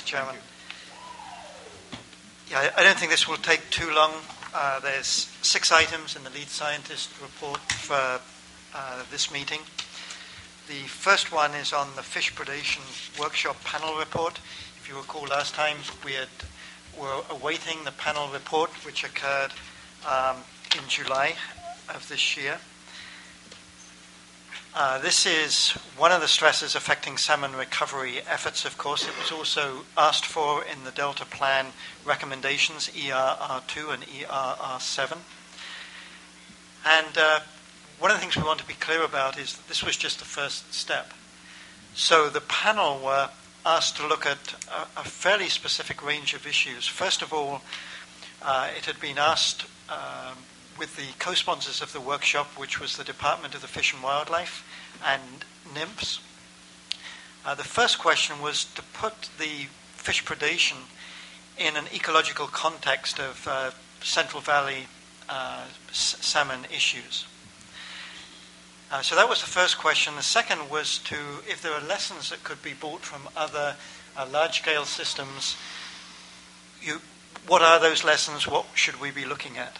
Chairman. Yeah, I don't think this will take too long. There's 6 items in the lead scientist report for this meeting. The first one is on the fish predation workshop panel report. If you recall, last time were awaiting the panel report, which occurred in July of this year. This is one of the stresses affecting salmon recovery efforts, of course. It was also asked for in the Delta Plan recommendations, ERR2 and ERR7. And one of the things we want to be clear about is that this was just the first step. So the panel were asked to look at a fairly specific range of issues. First of all, it had been asked with the co-sponsors of the workshop, which was the Department of the Fish and Wildlife and NIMPS. The first question was to put the fish predation in an ecological context of Central Valley salmon issues. So that was the first question. The second was if there are lessons that could be brought from other large-scale systems, what are those lessons? What should we be looking at?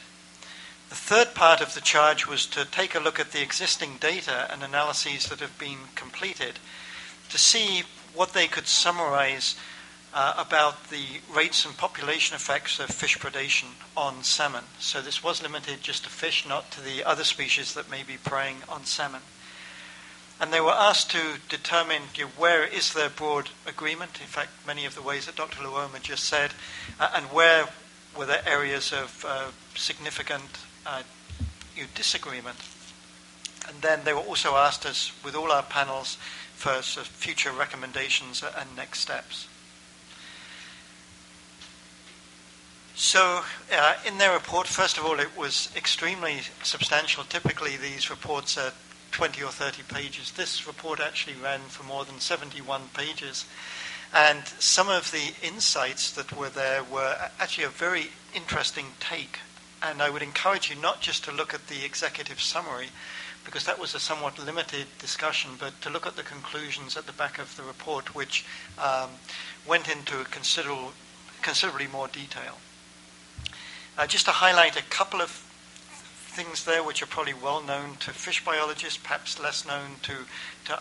The third part of the charge was to take a look at the existing data and analyses that have been completed to see what they could summarize about the rates and population effects of fish predation on salmon. So this was limited just to fish, not to the other species that may be preying on salmon. And they were asked to determine where is there broad agreement, in fact, many of the ways that Dr. Luoma just said, and where were there areas of significant disagreement. And then they were also asked, as with all our panels, for sort of future recommendations and next steps. So in their report, first of all, it was extremely substantial. Typically, these reports are 20 or 30 pages. This report actually ran for more than 71 pages. And some of the insights that were there were actually a very interesting take. And I would encourage you not just to look at the executive summary, because that was a somewhat limited discussion, but to look at the conclusions at the back of the report, which went into considerably more detail. Just to highlight a couple of things there which are probably well known to fish biologists, perhaps less known to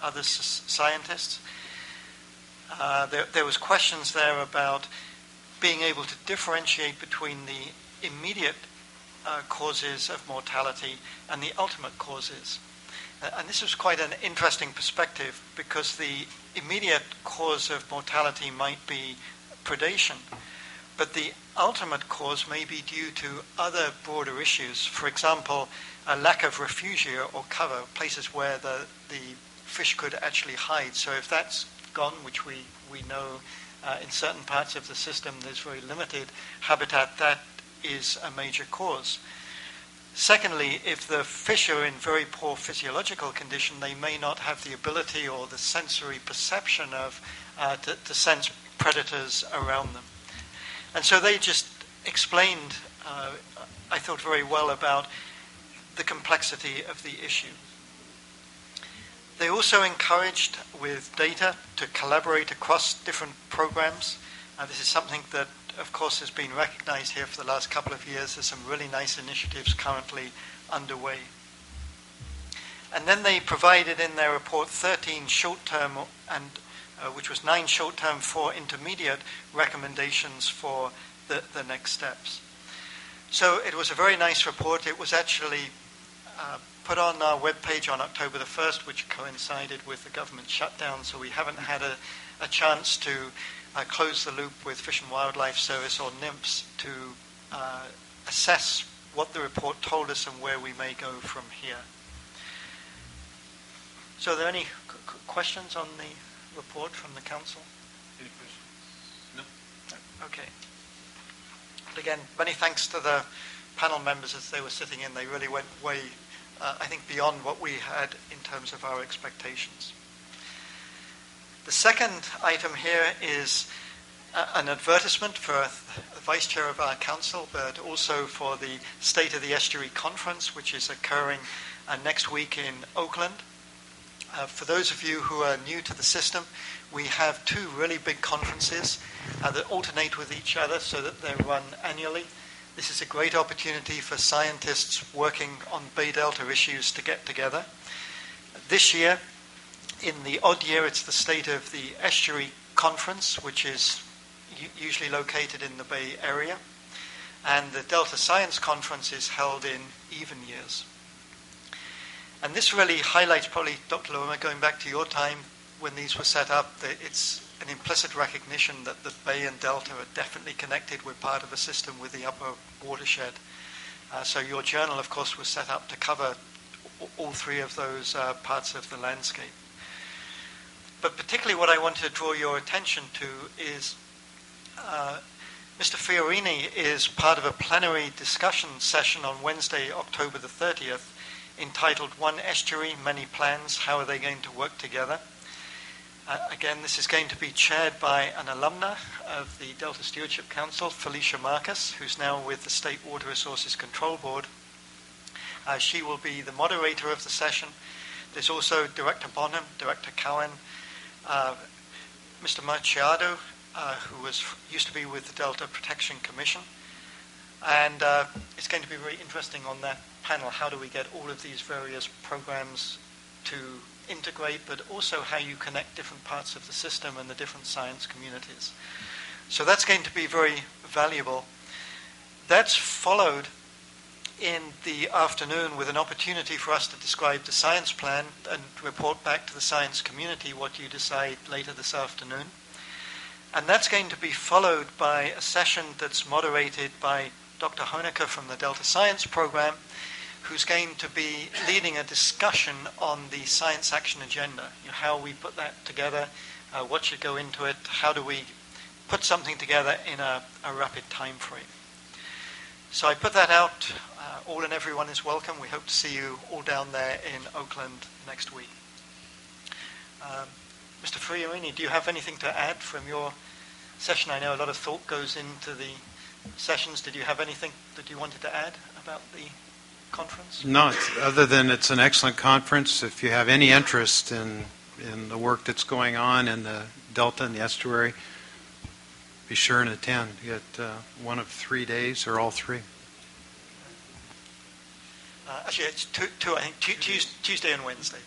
other scientists. There was questions there about being able to differentiate between the immediate causes of mortality and the ultimate causes. And this was quite an interesting perspective, because the immediate cause of mortality might be predation, but the ultimate cause may be due to other broader issues. For example, a lack of refugia or cover, places where the fish could actually hide. So if that's gone, which we know in certain parts of the system there's very limited habitat, that is a major cause. Secondly, if the fish are in very poor physiological condition, they may not have the ability or the sensory perception of to sense predators around them. And so they just explained, I thought, very well about the complexity of the issue. They also encouraged, with data, to collaborate across different programs. This is something that, of course, has been recognized here for the last couple of years. There's some really nice initiatives currently underway. And then they provided in their report 13 short-term and which was 9 short-term, 4 intermediate recommendations for the next steps. So it was a very nice report. It was actually put on our webpage on October the 1st, which coincided with the government shutdown, so we haven't had a chance to close the loop with Fish and Wildlife Service or NIMPS to assess what the report told us and where we may go from here. So are there any questions on the report from the council? Any questions? No. Okay. But again, many thanks to the panel members as they were sitting in. They really went way, I think, beyond what we had in terms of our expectations. The second item here is an advertisement for the Vice Chair of our Council, but also for the State of the Estuary Conference, which is occurring next week in Oakland. For those of you who are new to the system, we have two really big conferences that alternate with each other so that they run annually. This is a great opportunity for scientists working on Bay Delta issues to get together. This year, in the odd year, it's the State of the Estuary Conference, which is usually located in the Bay Area. And the Delta Science Conference is held in even years. And this really highlights, probably, Dr. Lorimer, going back to your time when these were set up, that it's an implicit recognition that the Bay and Delta are definitely connected. We're part of a system with the upper watershed. So your journal, of course, was set up to cover all three of those parts of the landscape. But particularly what I wanted to draw your attention to is Mr. Fiorini is part of a plenary discussion session on Wednesday, October the 30th, entitled One Estuary, Many Plans, How Are They Going to Work Together? Again, this is going to be chaired by an alumna of the Delta Stewardship Council, Felicia Marcus, who's now with the State Water Resources Control Board. She will be the moderator of the session. There's also Director Bonham, Director Cowan, Mr. Machado, who used to be with the Delta Protection Commission. And it's going to be very interesting on that panel, how do we get all of these various programs to integrate, but also how you connect different parts of the system and the different science communities. So that's going to be very valuable. That's followed in the afternoon with an opportunity for us to describe the science plan and report back to the science community what you decide later this afternoon. And that's going to be followed by a session that's moderated by Dr. Honecker from the Delta Science Program, who's going to be leading a discussion on the Science Action Agenda, how we put that together, what should go into it, how do we put something together in a rapid time frame. So I put that out. All and everyone is welcome. We hope to see you all down there in Oakland next week. Mr. Fiorini, do you have anything to add from your session? I know a lot of thought goes into the sessions. Did you have anything that you wanted to add about the conference? No, other than it's an excellent conference. If you have any interest in the work that's going on in the Delta and the estuary, be sure and attend. You get one of 3 days or all three. Actually, it's two I think, Tuesday and Wednesday.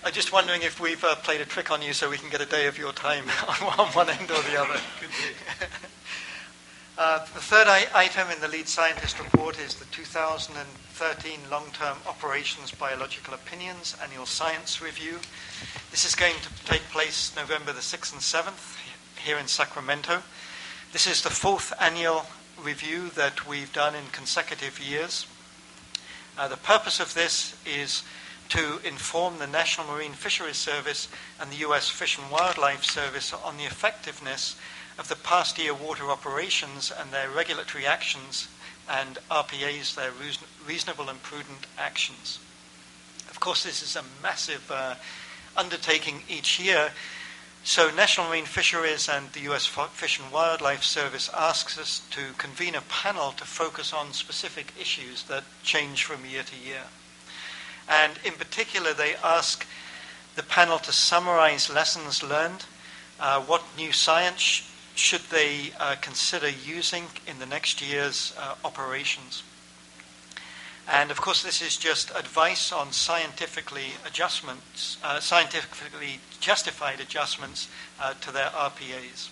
I'm just wondering if we've played a trick on you so we can get a day of your time on one end or the other. The third item in the lead scientist report is the 2013 Long-Term Operations Biological Opinions Annual Science Review. This is going to take place November the 6th and 7th here in Sacramento. This is the fourth annual review that we've done in consecutive years. The purpose of this is to inform the National Marine Fisheries Service and the U.S. Fish and Wildlife Service on the effectiveness of the past year water operations and their regulatory actions and RPAs, their reasonable and prudent actions. Of course, this is a massive undertaking each year. So National Marine Fisheries and the U.S. Fish and Wildlife Service asks us to convene a panel to focus on specific issues that change from year to year. And in particular, they ask the panel to summarize lessons learned, what new science should they consider using in the next year's operations. And of course, this is just advice on scientifically justified adjustments to their RPAs.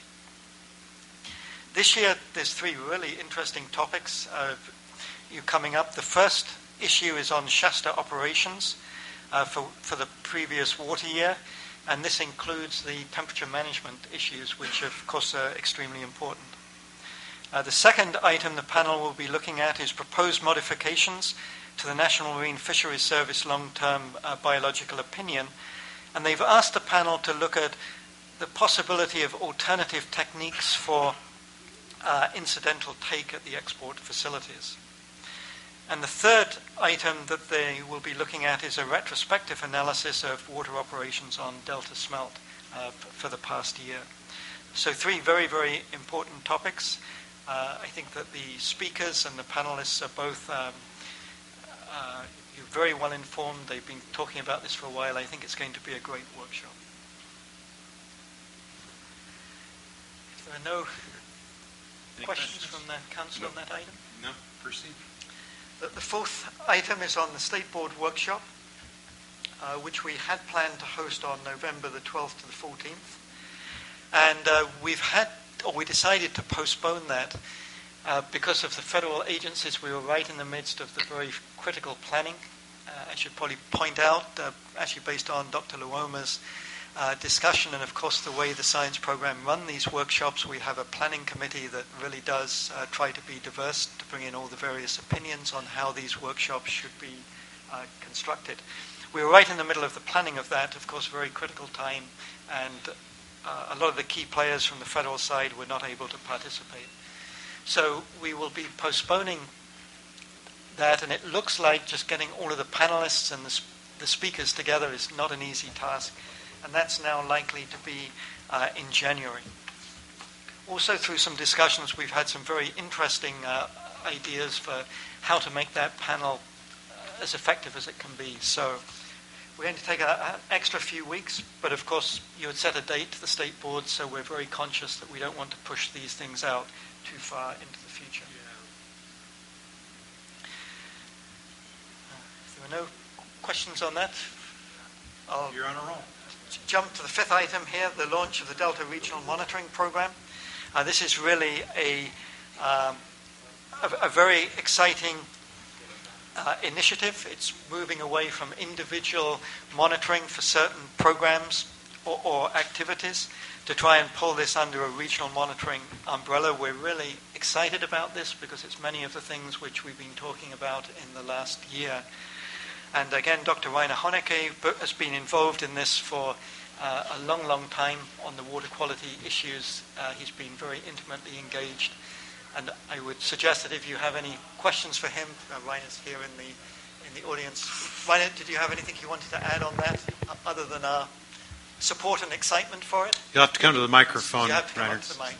This year, there's three really interesting topics coming up. The first issue is on Shasta operations for the previous water year, and this includes the temperature management issues, which of course are extremely important. The second item the panel will be looking at is proposed modifications to the National Marine Fisheries Service long-term biological opinion, and they've asked the panel to look at the possibility of alternative techniques for incidental take at the export facilities. And the third item that they will be looking at is a retrospective analysis of water operations on Delta smelt for the past year. So three very, very important topics. I think that the speakers and the panelists are both You're very well informed. They've been talking about this for a while. I think it's going to be a great workshop. If there are no questions from the council on that item? No, proceed. The fourth item is on the State Board workshop, which we had planned to host on November the 12th to the 14th. And we decided to postpone that because of the federal agencies. We were right in the midst of the very critical planning. I should probably point out, actually based on Dr. Luoma's discussion and, of course, the way the science program run these workshops, we have a planning committee that really does try to be diverse, to bring in all the various opinions on how these workshops should be constructed. We were right in the middle of the planning of that, of course, very critical time, and a lot of the key players from the federal side were not able to participate. So we will be postponing that, and it looks like just getting all of the panelists and the speakers together is not an easy task, and that's now likely to be in January. Also, through some discussions, we've had some very interesting ideas for how to make that panel as effective as it can be. So we're going to take an extra few weeks, but of course you had set a date to the State Board, so we're very conscious that we don't want to push these things out too far into the future. If there are no questions on that, You're on a roll. Jump to the fifth item here, the launch of the Delta Regional Monitoring Program. This is really a very exciting initiative. It's moving away from individual monitoring for certain programs or activities to try and pull this under a regional monitoring umbrella. We're really excited about this because it's many of the things which we've been talking about in the last year. And again, Dr. Rainer Honecker has been involved in this for a long, long time on the water quality issues. He's been very intimately engaged. And I would suggest that if you have any questions for him, Rainer's here in the audience. Rainer, did you have anything you wanted to add on that, other than our support and excitement for it? You'll have to come to the microphone, You have to come Rainer. up to the mic.